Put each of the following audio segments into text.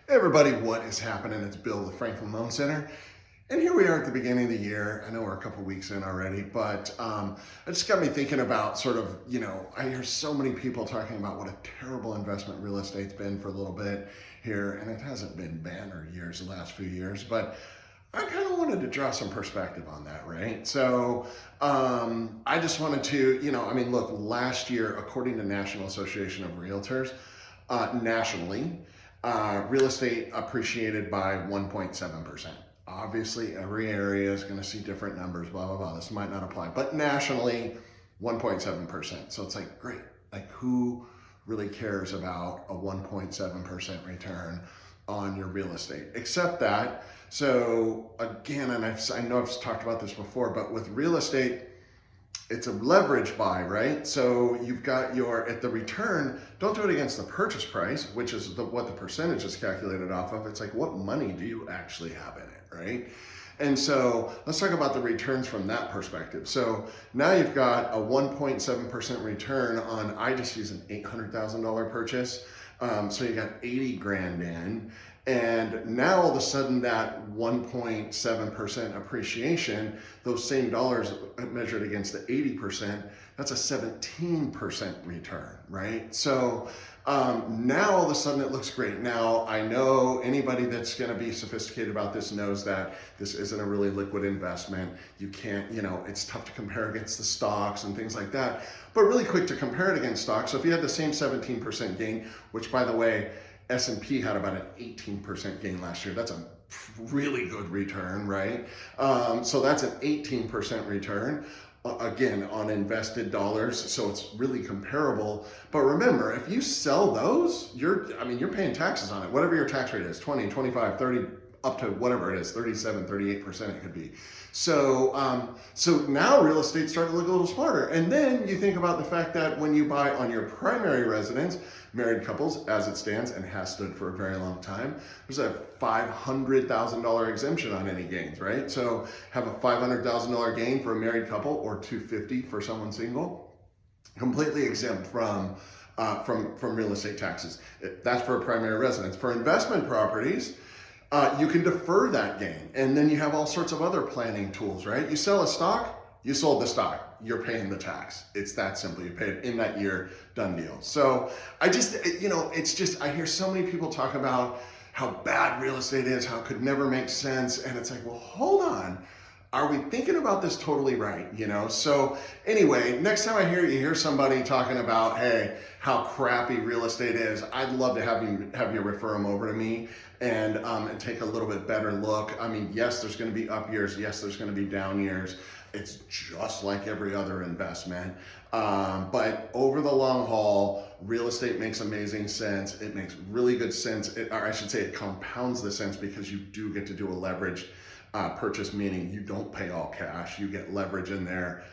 Hey everybody, what is happening? It's Bill with Franklin Loan Center. And here we are at the beginning of the year. I know we're a couple weeks in already, but it just got me thinking about I hear so many people talking about what a terrible investment real estate's been for a little bit here, and it hasn't been banner years the last few years, but I kind of wanted to draw some perspective on that, right? So I just wanted to, look, last year, according to National Association of Realtors, nationally, real estate appreciated by 1.7%. Obviously, every area is going to see different numbers, blah, blah, blah. This might not apply, but nationally, 1.7%. So it's like, great. Like, who really cares about a 1.7% return on your real estate? Except that, so again, and I know I've talked about this before, but with real estate, it's a leverage buy, right? So you've got at the return, don't do it against the purchase price, which is what the percentage is calculated off of. It's like, what money do you actually have in it, right? And so let's talk about the returns from that perspective. So now you've got a 1.7% return on, I just use an $800,000 purchase. So you got 80 grand in. And now all of a sudden that 1.7% appreciation, those same dollars measured against the 80%, that's a 17% return, right? So now all of a sudden it looks great. Now I know anybody that's gonna be sophisticated about this knows that this isn't a really liquid investment. You can't, it's tough to compare against the stocks and things like that, but really quick to compare it against stocks. So if you had the same 17% gain, which by the way, S&P had about an 18% gain last year. That's a really good return, right? So that's an 18% return, again, on invested dollars. So it's really comparable. But remember, if you sell those, you're paying taxes on it. Whatever your tax rate is, 20, 25, 30, up to whatever it is, 37, 38% it could be. So now real estate's starting to look a little smarter. And then you think about the fact that when you buy on your primary residence, married couples, as it stands and has stood for a very long time, there's a $500,000 exemption on any gains, right? So have a $500,000 gain for a married couple or $250,000 for someone single, completely exempt from real estate taxes. That's for a primary residence. For investment properties, you can defer that gain, and then you have all sorts of other planning tools, right? You sell a stock, you sold the stock, you're paying the tax. It's that simple. You pay it in that year, done deal. So I hear so many people talk about how bad real estate is, how it could never make sense. And it's like, well, hold on. Are we thinking about this totally right? So anyway, next time I hear somebody talking about, hey, how crappy real estate is, I'd love to have you refer them over to me and take a little bit better look. Yes, there's going to be up years. Yes, there's going to be down years. It's just like every other investment. But over the long haul, real estate makes amazing sense. It makes really good sense. Or I should say it compounds the sense because you do get to do a leveraged purchase, meaning you don't pay all cash, you get leverage in there,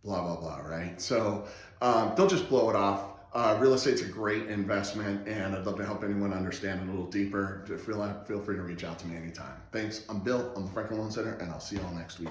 blah, blah, blah, right? So don't just blow it off. Real estate's a great investment, and I'd love to help anyone understand it a little deeper. Feel free to reach out to me anytime. Thanks. I'm Bill. I'm the Franklin Loan Center, and I'll see you all next week.